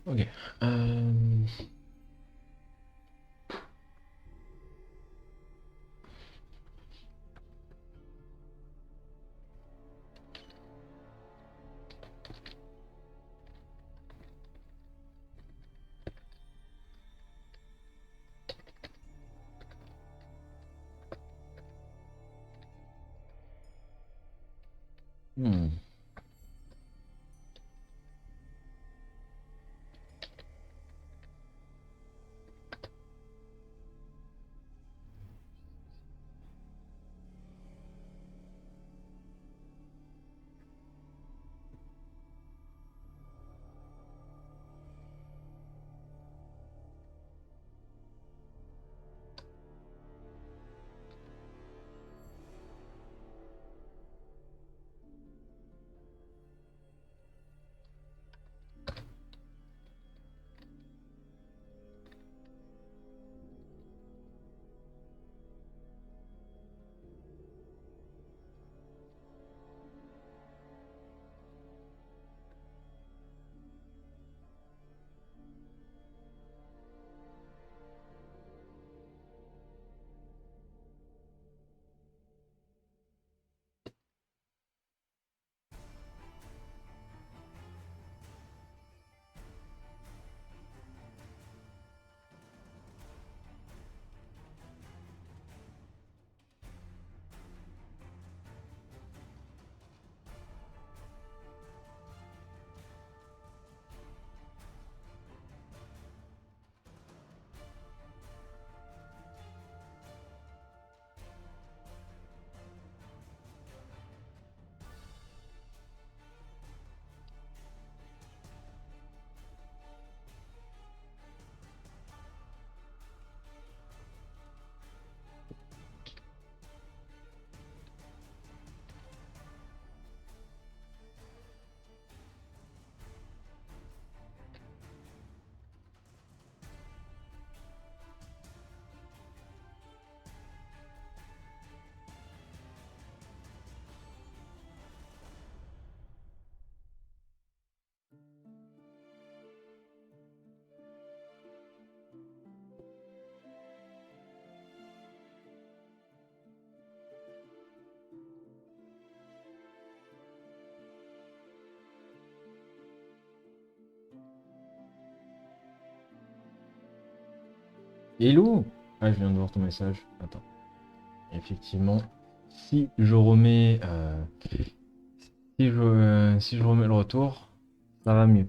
Ok. Euh, hmm. Hello! Ah, je viens de voir ton message. Attends. Effectivement, si je remets, si je remets le retour, ça va mieux.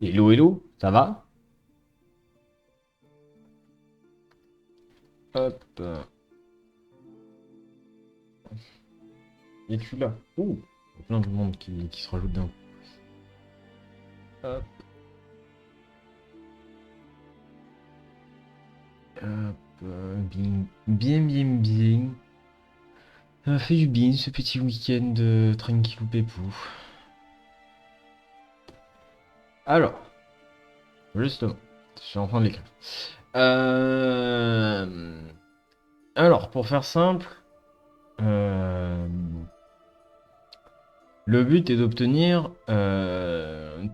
Hello, hello, ça va? Hop. Et tu là. Ouh, il y a plein de monde qui se rajoute d'un coup. Hop, hop, bien, bien, bien, bien. Ça m'a fait du bien ce petit week-end tranquille ou pépou. Alors, justement, je suis en train de l'écrire. Euh, Alors, pour faire simple, euh, le but est d'obtenir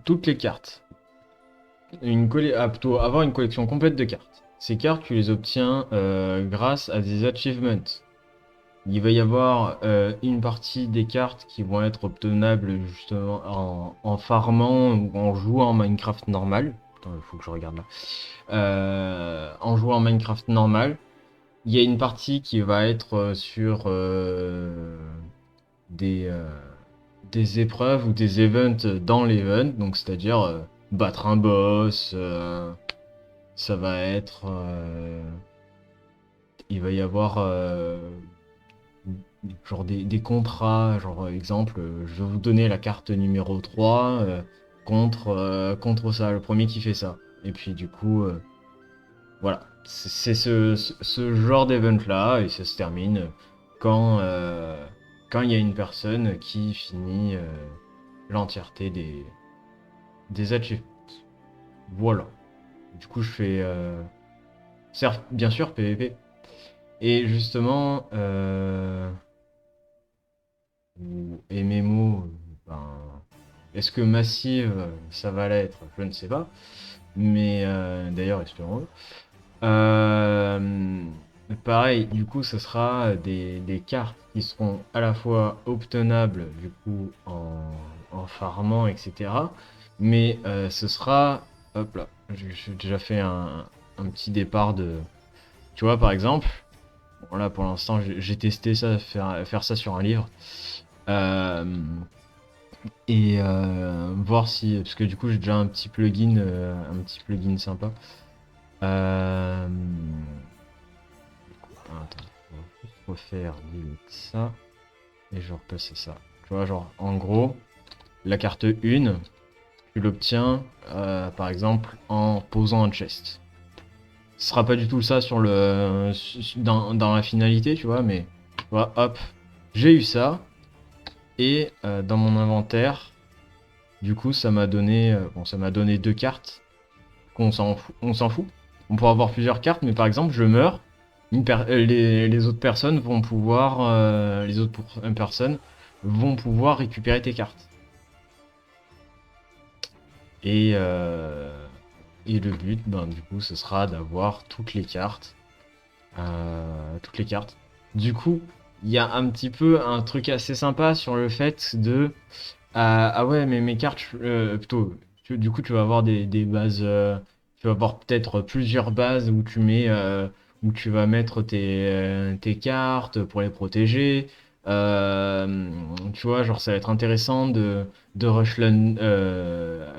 toutes les cartes. Plutôt avoir une collection complète de cartes. Ces cartes, tu les obtiens grâce à des achievements. Il va y avoir une partie des cartes qui vont être obtenables justement en farmant ou en jouant en Minecraft normal. Attends, il faut que je regarde là. En jouant en Minecraft normal. Il y a une partie qui va être sur des, euh, des épreuves ou des events dans l'event. Donc c'est-à-dire battre un boss. Ça va être... il va y avoir genre des contrats, genre exemple, je vais vous donner la carte numéro 3 contre ça, le premier qui fait ça. Et puis du coup, voilà. C'est ce genre d'event-là, et ça se termine quand quand il y a une personne qui finit l'entièreté des achievements. Voilà. Du coup, je fais... bien sûr, PVP. Et justement, ou MMO, ben, Est-ce que massive, ça va l'être? Je ne sais pas. Mais d'ailleurs, espérons-le. Euh, Pareil, du coup, ce sera des cartes qui seront à la fois obtenables, du coup, en farmant, etc. Mais ce sera... Hop là, j'ai déjà fait un petit départ de... Tu vois, par exemple, bon, là, pour l'instant, j'ai testé ça, faire ça sur un livre. Euh, et voir si... Parce que du coup, j'ai déjà un petit plugin sympa. Euh, Attends, on va juste refaire delete ça et je repasser ça. Tu vois, genre, en gros, la carte 1, tu l'obtiens par exemple en posant un chest. Ce sera pas du tout ça sur dans la finalité, tu vois, mais tu vois, hop, j'ai eu ça et dans mon inventaire, du coup, ça m'a donné deux cartes. Qu'on s'en fout, on s'en fout. On pourra avoir plusieurs cartes, mais par exemple, je meurs. Les autres personnes vont pouvoir, personnes vont pouvoir récupérer tes cartes. Et, euh, et le but, ben, du coup, ce sera d'avoir toutes les cartes. Toutes les cartes. Du coup, il y a un petit peu un truc assez sympa sur le fait de ah ouais, mais mes cartes, plutôt, du coup, tu vas avoir des bases, tu vas avoir peut-être plusieurs bases où où tu vas mettre tes cartes pour les protéger. Tu vois, genre, ça va être intéressant de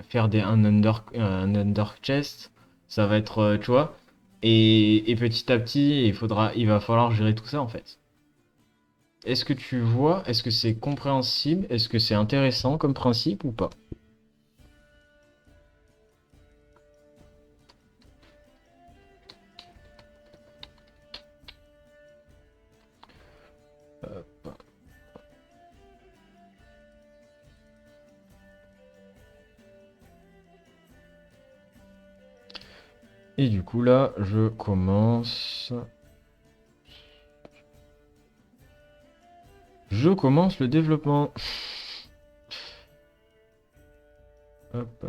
faire un under chest. Ça va être, tu vois, et petit à petit, il va falloir gérer tout ça en fait. Est-ce que tu vois, est-ce que c'est compréhensible, est-ce que c'est intéressant comme principe ou pas? Et du coup là, je commence. Je commence le développement. Hop.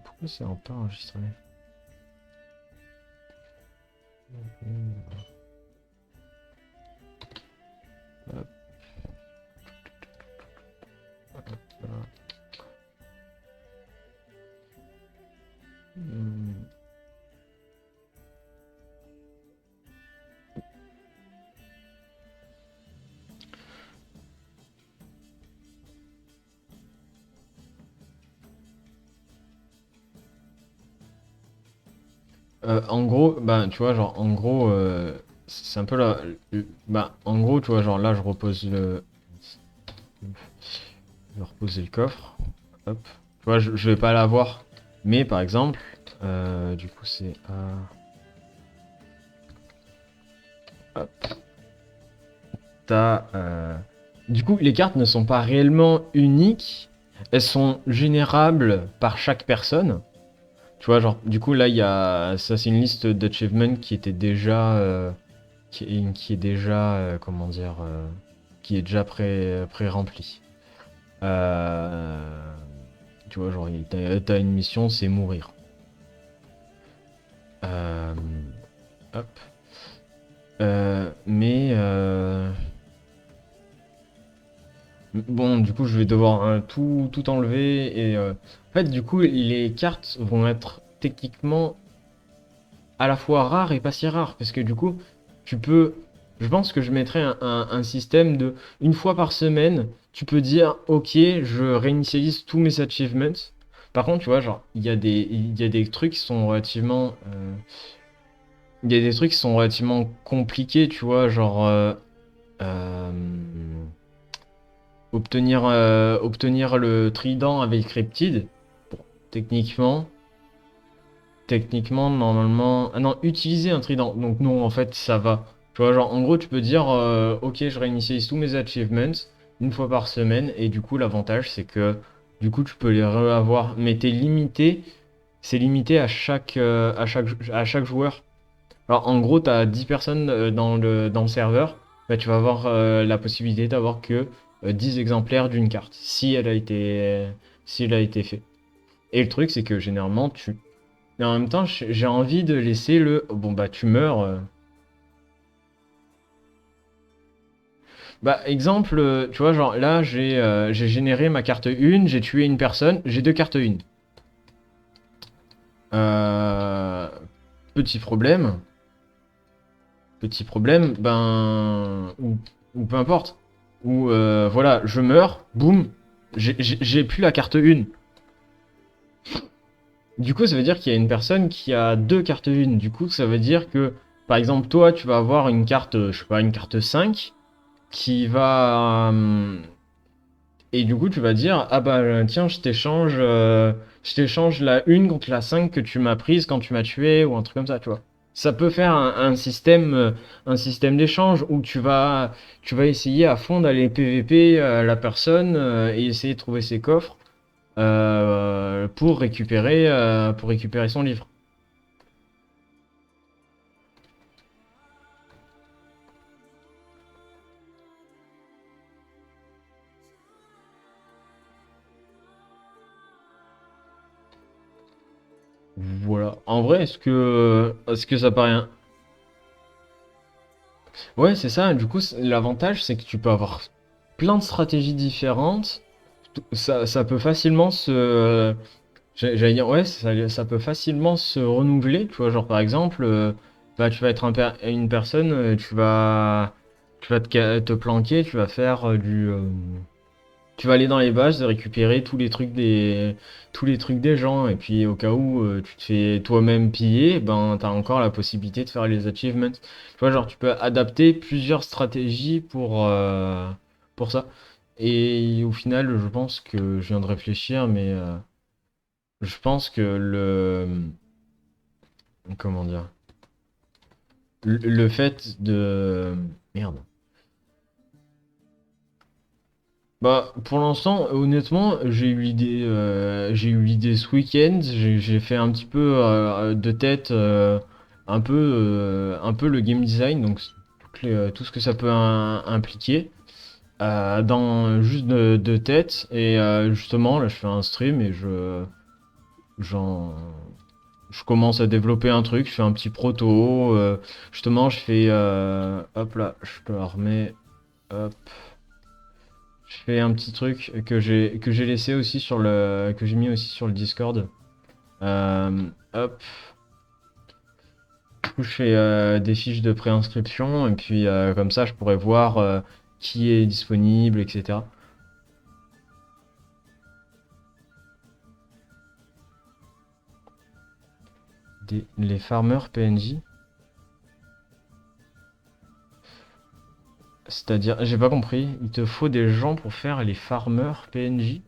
Pourquoi c'est en pas enregistré? Hop, là. Hmm. En gros, bah tu vois, genre en gros, c'est un peu là. Bah en gros, tu vois, genre là, je vais reposer le coffre. Hop. Tu vois, je vais pas l'avoir. Mais par exemple, du coup, c'est hop. Du coup, les cartes ne sont pas réellement uniques. Elles sont générables par chaque personne. Tu vois, genre, du coup, là, il y a. Ça, c'est une liste d'achievements qui était déjà. Qui est déjà. Comment dire. Qui est déjà pré-remplie. Euh, Tu vois, genre, t'as une mission, c'est mourir. Euh, Hop. Mais. Bon, du coup, je vais devoir tout enlever. Et en fait, du coup, les cartes vont être techniquement à la fois rares et pas si rares. Parce que du coup, tu peux. Je pense que je mettrais un système de. Une fois par semaine, tu peux dire, ok, je réinitialise tous mes achievements. Par contre, tu vois, genre, il y a des trucs qui sont relativement. Il y a des trucs qui sont relativement compliqués, tu vois, genre. Euh, obtenir le trident avec Cryptid. Bon, techniquement, normalement. Ah non, utiliser un trident. Donc non, en fait, ça va. Tu vois, genre, en gros, tu peux dire, ok, je réinitialise tous mes achievements une fois par semaine. Et du coup, l'avantage, c'est que, du coup, tu peux les reavoir. Mais t'es limité. C'est limité à chaque joueur. Alors, en gros, tu as 10 personnes dans le serveur. Bah, tu vas avoir la possibilité d'avoir que 10 exemplaires d'une carte, si elle a été faite. Et le truc, c'est que généralement, tu... Mais en même temps, j'ai envie de laisser le... Bon, bah, tu meurs. Bah, exemple, tu vois, genre, là, j'ai généré ma carte 1, j'ai tué une personne, j'ai deux cartes 1. Euh, Petit problème. Petit problème, ben... Ou peu importe. Ou, voilà, je meurs, boum, j'ai plus la carte 1. Du coup, ça veut dire qu'il y a une personne qui a deux cartes 1. Du coup, ça veut dire que, par exemple, toi, tu vas avoir une carte, je sais pas, une carte 5, qui va... et du coup, tu vas dire, ah bah tiens, je t'échange la 1 contre la 5 que tu m'as prise quand tu m'as tué, ou un truc comme ça, tu vois. Ça peut faire un système d'échange où tu vas essayer à fond d'aller PVP la personne et essayer de trouver ses coffres pour récupérer son livre. Voilà. En vrai, est-ce que ça paraît Ouais, c'est ça. Du coup, l'avantage, c'est que tu peux avoir plein de stratégies différentes. Ça peut facilement se... J'allais dire, ouais, ça peut facilement se renouveler. Tu vois, genre par exemple, bah, tu vas être une personne, tu vas te planquer, tu vas faire tu vas aller dans les bases, de récupérer tous les trucs des gens, et puis au cas où tu te fais toi-même piller, ben t'as encore la possibilité de faire les achievements. Tu vois, genre tu peux adapter plusieurs stratégies pour ça. Et au final, je pense que je viens de réfléchir, mais je pense que comment dire, le fait de merde. Bah, pour l'instant, honnêtement, j'ai eu l'idée ce week-end. J'ai fait un petit peu de tête, un peu le game design, donc tout ce que ça peut impliquer, dans juste de tête. Et justement, là, je fais un stream et j'en, je commence à développer un truc. Je fais un petit proto. Justement, je fais, hop là, je te la remets. Hop. Je fais un petit truc que j'ai laissé aussi sur le que j'ai mis aussi sur le Discord. Hop. Du coup, je fais des fiches de préinscription et puis comme ça, je pourrais voir qui est disponible, etc. Les farmers PNJ, c'est-à-dire, j'ai pas compris. Il te faut des gens pour faire les farmers PNJ?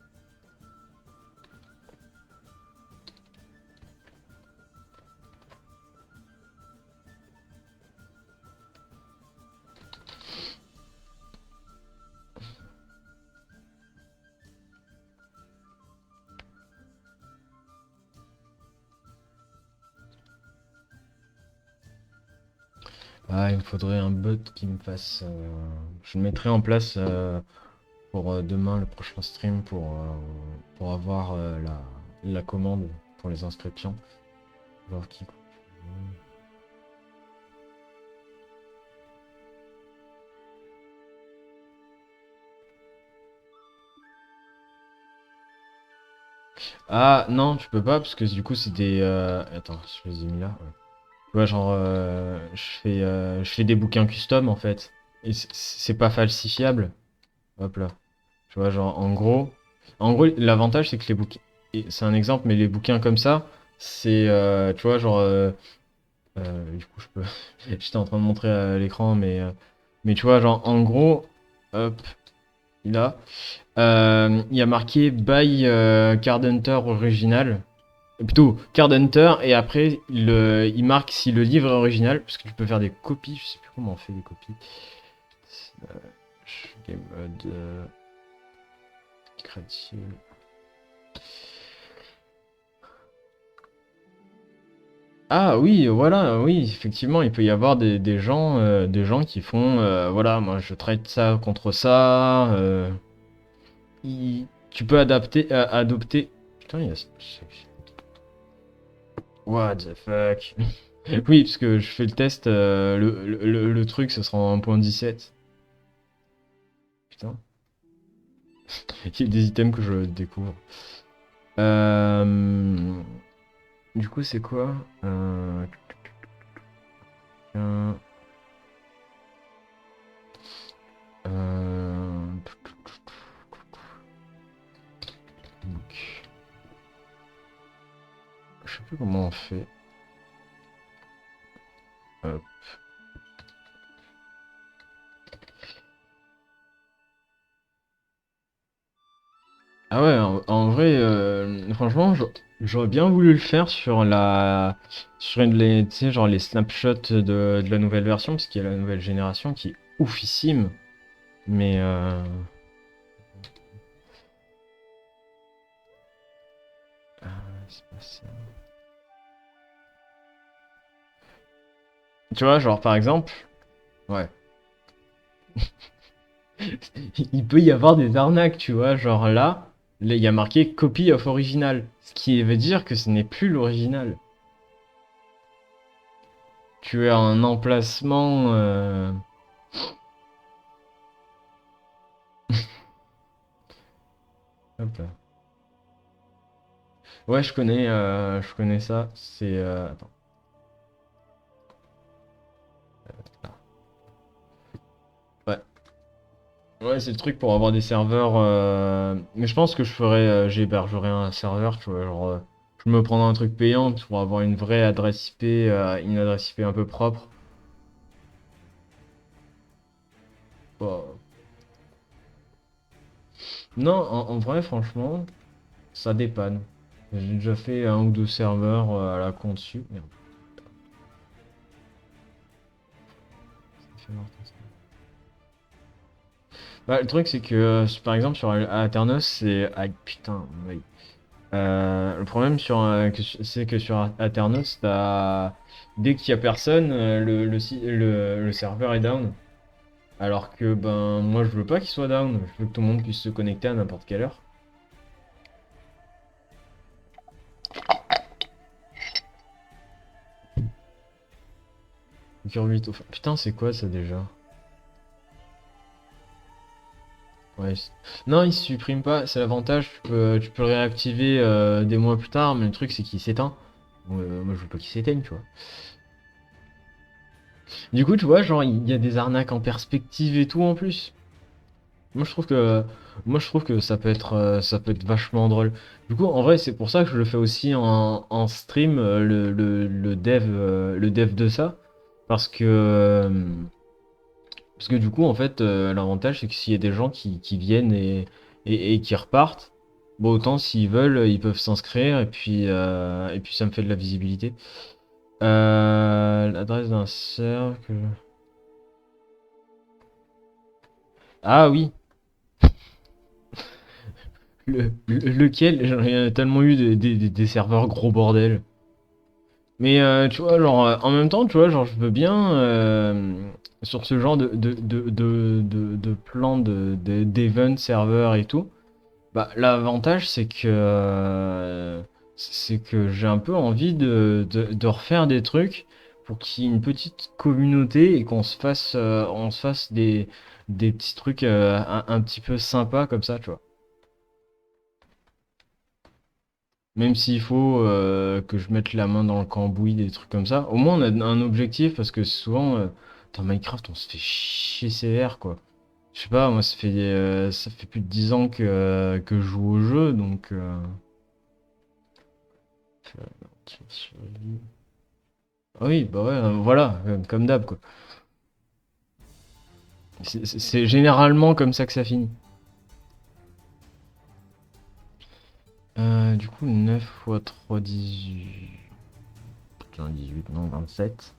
Ah, il me faudrait un bot qui me fasse. Je le mettrai en place pour demain, le prochain stream, pour avoir la commande pour les inscriptions. Voir qui. Ah non, tu peux pas parce que du coup c'est des. Attends, je les ai mis là. Ouais. Tu vois, genre, je fais des bouquins custom en fait. Et c'est pas falsifiable. Hop là. Tu vois, genre, en gros, l'avantage c'est que les bouquins. C'est un exemple, mais les bouquins comme ça, c'est. Tu vois, genre. Du coup, je peux. J'étais en train de montrer à l'écran, mais tu vois, genre, en gros. Hop, là. Il y a marqué by Card Hunter original. Plutôt Card Hunter, et après il marque si le livre est original, parce que tu peux faire des copies, je sais plus comment on fait des copies. Euh, Game mode créative. Ah oui, voilà, oui, effectivement, il peut y avoir des gens qui font, voilà, moi je traite ça contre ça. tu peux adopter. Putain, il y a. What the fuck? Oui, parce que je fais le test, le truc, ce sera en 1.17. Putain, il y a des items que je découvre. Euh, Du coup, c'est quoi? Euh, euh, donc, je sais plus comment on fait. Hop. Ah ouais, en vrai, franchement, j'aurais bien voulu le faire sur tu sais, genre les snapshots de la nouvelle version, parce qu'il y a la nouvelle génération qui est oufissime. Mais ah, c'est pas ça. Tu vois, genre par exemple, ouais, il peut y avoir des arnaques, tu vois, genre là, il y a marqué copy of original, ce qui veut dire que ce n'est plus l'original. Tu as un emplacement. Hop là. Ouais, je connais ça. C'est. Attends. Ouais. Ouais, c'est le truc pour avoir des serveurs. Mais je pense que j'hébergerai un serveur, tu vois. Genre, je me prendrai un truc payant pour avoir une vraie adresse IP, une adresse IP un peu propre. Bah, non, en vrai, franchement, ça dépanne. J'ai déjà fait un ou deux serveurs à la con dessus. Merde, ça fait longtemps, ça. Bah, le truc, c'est que, par exemple, sur Aternos, c'est. Ah, putain, oui. Le problème c'est que sur Aternos, dès qu'il y a personne, le serveur est down. Alors que ben moi je veux pas qu'il soit down, je veux que tout le monde puisse se connecter à n'importe quelle heure. Cure 8 Putain, c'est quoi ça déjà? Ouais. Non, il se supprime pas, c'est l'avantage, tu peux le réactiver des mois plus tard, mais le truc c'est qu'il s'éteint. Moi je veux pas qu'il s'éteigne, tu vois. Du coup, tu vois, genre il y a des arnaques en perspective et tout en plus. Moi je trouve que moi je trouve que ça peut être vachement drôle. Du coup, en vrai, c'est pour ça que je le fais aussi en stream le dev de ça parce que du coup en fait l'avantage c'est que s'il y a des gens qui viennent et qui repartent, bon autant s'ils veulent, ils peuvent s'inscrire et puis ça me fait de la visibilité. L'adresse d'un cercle. Ah oui, lequel? J'en ai tellement eu des serveurs gros bordel. Mais tu vois, genre, en même temps, tu vois, genre, je veux bien, sur ce genre de plan d'event serveur et tout, bah, l'avantage, c'est que j'ai un peu envie de refaire des trucs pour qu'il y ait une petite communauté et on se fasse des petits trucs un petit peu sympas comme ça, tu vois. Même s'il faut que je mette la main dans le cambouis, des trucs comme ça. Au moins, on a un objectif parce que souvent, dans Minecraft, on se fait chier sévère, quoi. Je sais pas, moi, ça fait plus de 10 ans que je joue au jeu, donc. Survie. Ah oui, bah ouais, voilà, comme d'hab, quoi. C'est généralement comme ça que ça finit. Du coup, 9 fois 3, 18. Putain, 18, non, 27.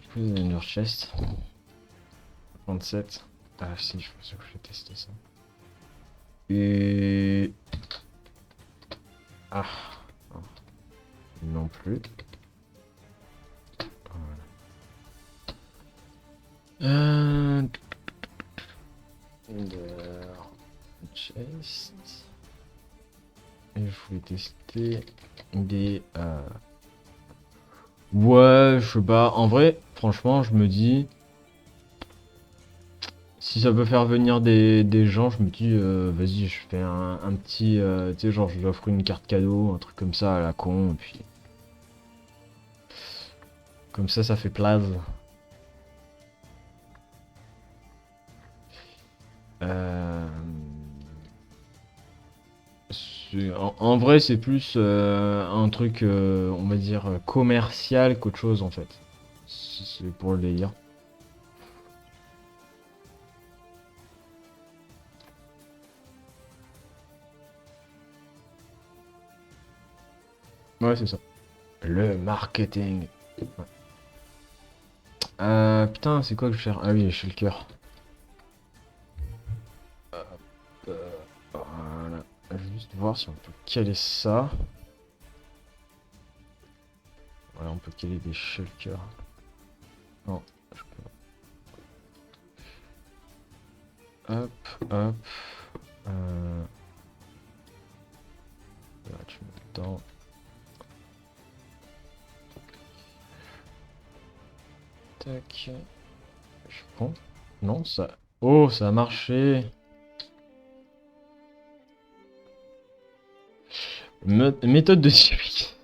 Du coup, une chest. 27. Ah si, je pense que je vais tester ça. Et... Ah, non plus. Voilà. test. Et je voulais tester des... Ouais, je sais pas. En vrai, franchement, je me dis... Si ça peut faire venir des gens, je me dis, vas-y, je fais un petit... tu sais, genre, je lui offre une carte cadeau, un truc comme ça à la con, et puis... Comme ça fait plaisir. Euh... en vrai, c'est plus un truc, on va dire, commercial qu'autre chose, en fait. C'est pour le délire. Ouais, c'est ça. Le marketing. Ouais. Putain, c'est quoi que je cherche? Ah oui, le shulker. Euh, voilà. Je vais juste voir si on peut caler ça. Voilà, on peut caler des shulkers. Non, je peux. Hop, hop. Euh... Là, tu mets dedans. Tac. Je prends. Non, ça. Oh, ça a marché. Méthode de suivi.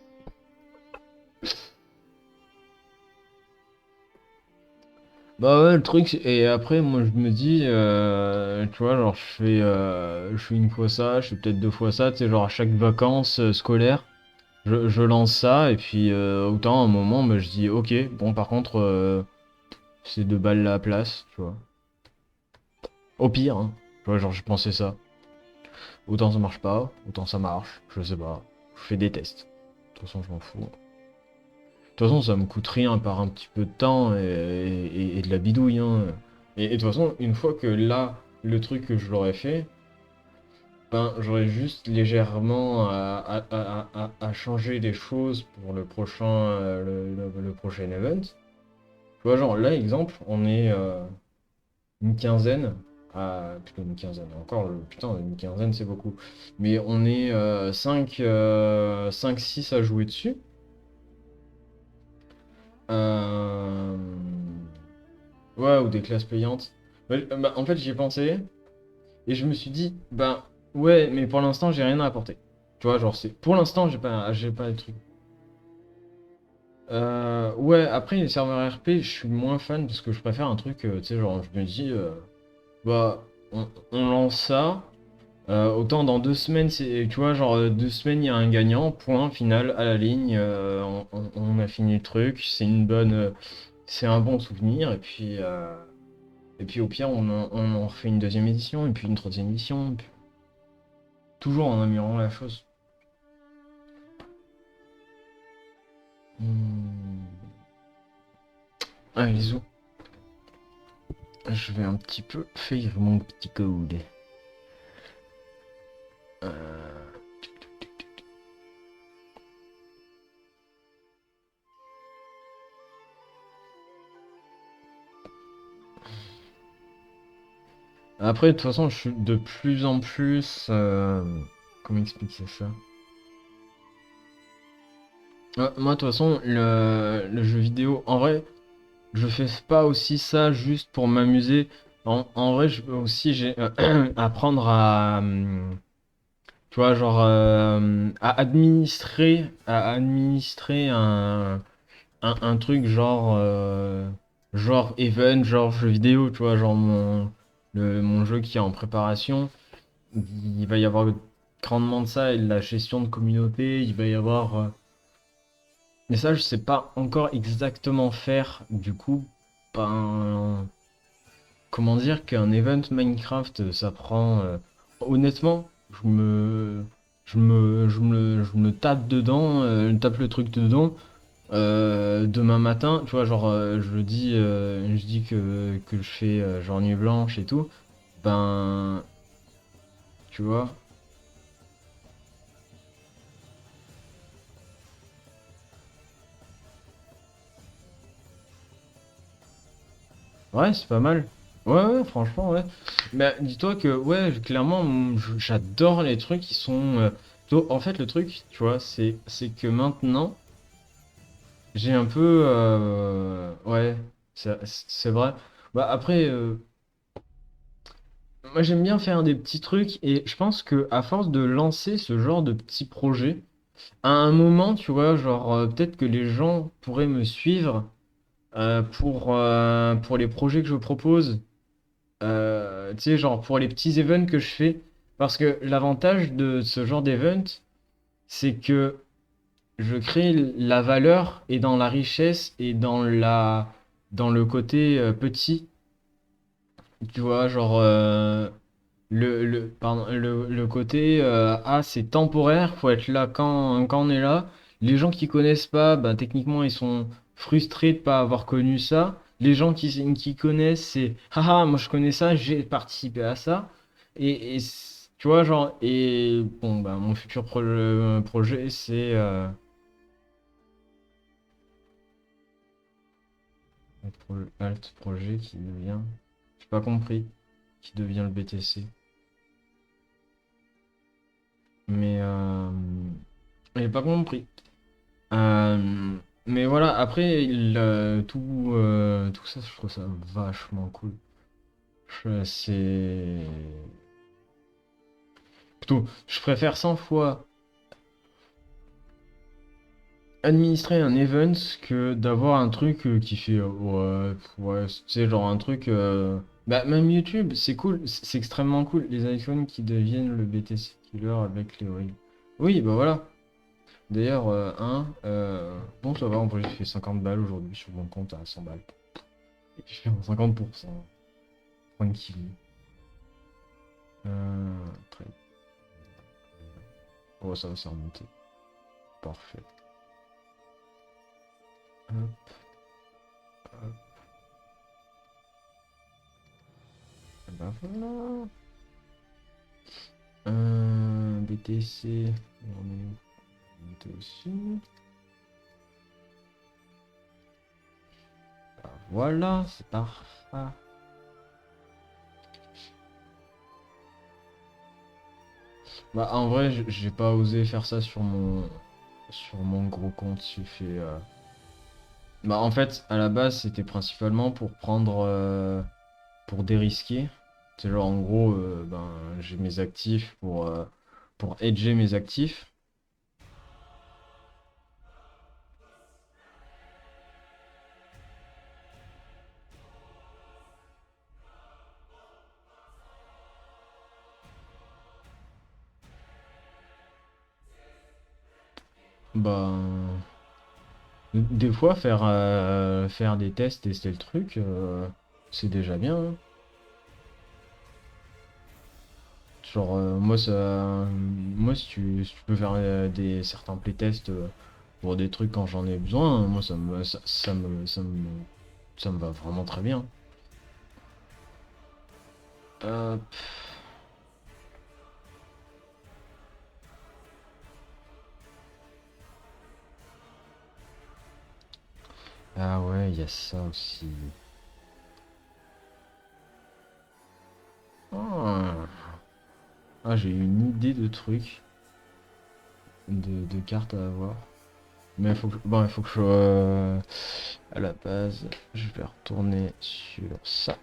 Bah ouais, le truc, et après, moi je me dis, tu vois, genre je fais une fois ça, je fais peut-être deux fois ça, tu sais, genre à chaque vacances scolaires, je lance ça, et puis autant à un moment, bah, je dis, ok, bon, par contre, c'est 2 balles la place, tu vois. Au pire, hein, tu vois, genre je pensais ça. Autant ça marche pas, autant ça marche, je sais pas. Je fais des tests. De toute façon, je m'en fous. De toute façon, ça me coûte rien par un petit peu de temps et de la bidouille, hein. Et de toute façon, une fois que là, le truc que je l'aurais fait, ben, j'aurais juste légèrement à changer les choses pour le prochain, le prochain event. Tu vois, genre là, exemple, on est une quinzaine. Plutôt une quinzaine. Encore, putain, une quinzaine, c'est beaucoup. Mais on est 5, 6 à jouer dessus. Euh, Ouais, ou des classes payantes. Ouais, bah, en fait, j'y ai pensé et je me suis dit, bah ouais, mais pour l'instant, j'ai rien à apporter. Tu vois, genre, c'est pour l'instant, j'ai pas de trucs. Ouais, après, les serveurs RP, je suis moins fan parce que je préfère un truc, tu sais, genre, je me dis, bah, on lance ça. Autant dans 2 semaines, tu vois, genre 2 semaines, il y a un gagnant, point final à la ligne, on a fini le truc, c'est un bon souvenir, et puis au pire, on en refait une deuxième édition, et puis une troisième édition, puis toujours en améliorant la chose. Hmm. Allez, bisous. Je vais un petit peu faire mon petit code. Euh, Après, de toute façon, je suis de plus en plus... Comment expliquer ça? Moi, de toute façon, le jeu vidéo, en vrai, je fais pas aussi ça juste pour m'amuser. En vrai, je veux aussi apprendre tu vois, genre, à administrer un truc genre event, genre jeu vidéo, tu vois, genre mon jeu qui est en préparation. Il va y avoir grandement de ça et de la gestion de communauté. Il va y avoir. Mais ça, je sais pas encore exactement faire. Du coup, ben, comment dire qu'un event Minecraft, ça prend. Honnêtement, je me tape dedans, tape le truc dedans. Demain matin, tu vois, genre, je dis que je fais genre nuit blanche et tout. Ben, tu vois. Ouais, c'est pas mal. Ouais, franchement, ouais. Mais dis-toi que, ouais, clairement, j'adore les trucs qui sont. En fait, le truc, tu vois, c'est que maintenant, j'ai un peu. Ouais, c'est vrai. Bah, après, moi, j'aime bien faire des petits trucs et je pense que à force de lancer ce genre de petits projets, à un moment, tu vois, genre, peut-être que les gens pourraient me suivre pour les projets que je propose. Tu sais, genre pour les petits events que je fais. Parce que l'avantage de ce genre d'event, c'est que je crée la valeur et dans la richesse et dans le côté petit. Tu vois, genre pardon, le côté ah, c'est temporaire, faut être là quand on est là. Les gens qui connaissent pas, bah, techniquement, ils sont frustrés de pas avoir connu ça. Les gens qui connaissent, c'est haha, moi je connais ça, j'ai participé à ça. Tu vois, genre, et bon, bah, mon futur projet, c'est Alt projet qui devient, j'ai pas compris, qui devient le BTC. Mais j'ai pas compris. Euh, mais voilà, après, tout ça, je trouve ça vachement cool. C'est. Plutôt, je préfère 100 fois administrer un event que d'avoir un truc qui fait. Ouais, c'est genre un truc. Bah, même YouTube, c'est cool, c'est extrêmement cool. Les iPhones qui deviennent le BTC Killer avec les Oreos. Oui, bah voilà. D'ailleurs, bon, ça va, en vrai, j'ai fait 50 balles aujourd'hui sur mon compte à 100 balles. Et puis je fais un 50%. Tranquille. Très... Oh, ça va, c'est remonté. Parfait. Hop, hop. Et ben voilà. BTC. On est où? On était aussi. Bah, voilà, c'est parfait. Bah, en vrai, j'ai pas osé faire ça sur mon gros compte. J'ai fait. Bah, en fait, à la base, c'était principalement pour prendre. Pour dérisquer. C'est genre en gros, ben, j'ai mes actifs pour hedger mes actifs. Ben, des fois faire des tests, tester le truc, c'est déjà bien, hein. Genre moi si tu peux faire certains playtests pour des trucs quand j'en ai besoin, moi ça me va vraiment très bien. Hop. Ah ouais, il y a ça aussi. Ah. Ah, j'ai une idée de truc, de cartes à avoir. Mais il faut que je à la base, je vais retourner sur ça.